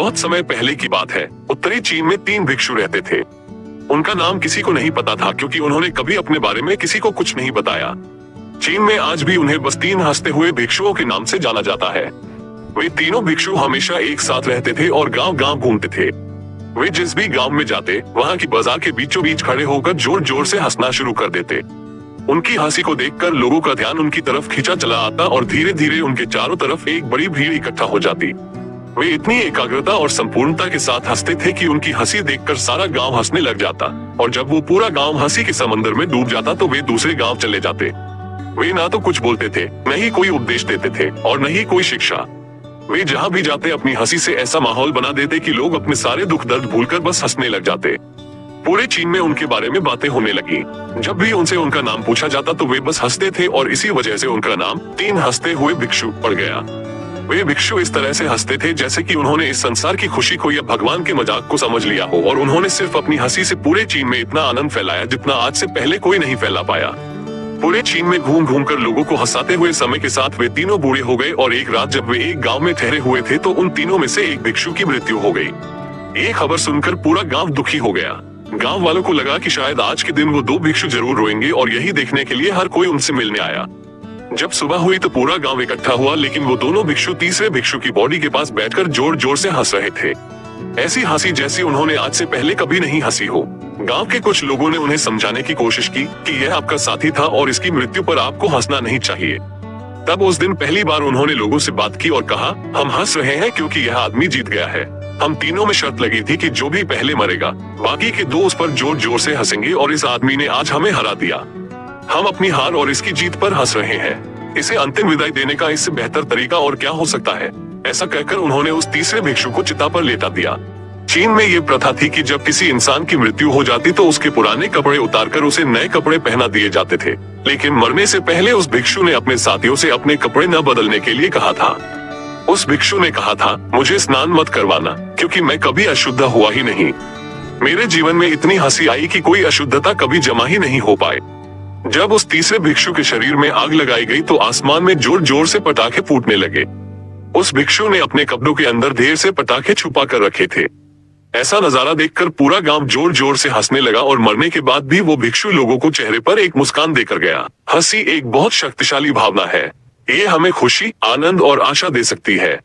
बहुत समय पहले की बात है। उत्तरी चीन में 3 भिक्षु रहते थे। उनका नाम किसी को नहीं पता था क्योंकि उन्होंने कभी अपने बारे में किसी को कुछ नहीं बताया। चीन में आज भी उन्हें बस 3 हंसते हुए भिक्षुओं के नाम से जाना जाता है। वे तीनों भिक्षु हमेशा एक साथ रहते थे और गांव-गांव घूमते थे। वे जिस भी गांव में जाते, वहां की बाजार के बीचों बीच खड़े होकर जोर जोर से हंसना शुरू कर देते। उनकी हंसी को देखकर लोगों का ध्यान उनकी तरफ खींचा चला आता और धीरे धीरे उनके चारों तरफ एक बड़ी भीड़ इकट्ठा हो जाती। वे इतनी एकाग्रता और संपूर्णता के साथ हंसते थे कि उनकी हंसी देखकर सारा गांव हंसने लग जाता, और जब वो पूरा गांव हंसी के समंदर में डूब जाता तो वे दूसरे गांव चले जाते। वे ना तो कुछ बोलते थे, न ही कोई उपदेश देते थे और न ही कोई शिक्षा। वे जहाँ भी जाते अपनी हंसी से ऐसा माहौल बना देते कि लोग अपने सारे दुख दर्द भूलकर बस हंसने लग जाते। पूरे चीन में उनके बारे में बातें होने लगी। जब भी उनसे उनका नाम पूछा जाता तो वे बस हंसते थे और इसी वजह से उनका नाम 3 हंसते हुए भिक्षु पड़ गया। वे भिक्षु इस तरह से हंसते थे जैसे कि उन्होंने इस संसार की खुशी को या भगवान के मजाक को समझ लिया हो, और उन्होंने सिर्फ अपनी हंसी से पूरे चीन में इतना आनंद फैलाया जितना आज से पहले कोई नहीं फैला पाया। पूरे चीन में घूम घूम कर लोगों को हंसाते हुए समय के साथ वे तीनों बूढ़े हो गए, और एक रात जब वे एक गांव में ठहरे हुए थे तो उन तीनों में से एक भिक्षु की मृत्यु हो गई। ये खबर सुनकर पूरा गांव दुखी हो गया। गांव वालों को लगा कि शायद आज के दिन वो 2 भिक्षु जरूर रोएंगे, और यही देखने के लिए हर कोई उनसे मिलने आया। जब सुबह हुई तो पूरा गांव इकट्ठा हुआ, लेकिन वो दोनों भिक्षु तीसरे भिक्षु की बॉडी के पास बैठकर जोर जोर से हंस रहे थे। ऐसी हंसी जैसी उन्होंने आज से पहले कभी नहीं हंसी हो। गांव के कुछ लोगों ने उन्हें समझाने की कोशिश की कि यह आपका साथी था और इसकी मृत्यु पर आपको हंसना नहीं चाहिए। तब उस दिन पहली बार उन्होंने लोगों से बात की और कहा, हम हंस रहे हैं क्योंकि यह आदमी जीत गया है। हम तीनों में शर्त लगी थी कि जो भी पहले मरेगा, बाकी के 2 उस पर जोर जोर से हंसेंगे, और इस आदमी ने आज हमें हरा दिया। हम अपनी हार और इसकी जीत पर हंस रहे हैं। इसे अंतिम विदाई देने का इससे बेहतर तरीका और क्या हो सकता है। ऐसा कहकर उन्होंने उस तीसरे भिक्षु को चिता पर लेटा दिया। चीन में ये प्रथा थी कि जब किसी इंसान की मृत्यु हो जाती तो उसके पुराने कपड़े उतारकर उसे नए कपड़े पहना दिए जाते थे, लेकिन मरने से पहले उस भिक्षु ने अपने साथियों से अपने कपड़े न बदलने के लिए कहा था। उस भिक्षु ने कहा था, मुझे स्नान मत करवाना क्योंकि मैं कभी अशुद्ध हुआ ही नहीं। मेरे जीवन में इतनी हंसी आई कि कोई अशुद्धता कभी जमा ही नहीं हो पाए। जब उस तीसरे भिक्षु के शरीर में आग लगाई गई तो आसमान में जोर जोर से पटाखे फूटने लगे। उस भिक्षु ने अपने कपड़ों के अंदर ढेर से पटाखे छुपा कर रखे थे। ऐसा नजारा देखकर पूरा गांव जोर जोर से हंसने लगा, और मरने के बाद भी वो भिक्षु लोगों को चेहरे पर एक मुस्कान देकर गया। हंसी एक बहुत शक्तिशाली भावना है। ये हमें खुशी, आनंद और आशा दे सकती है।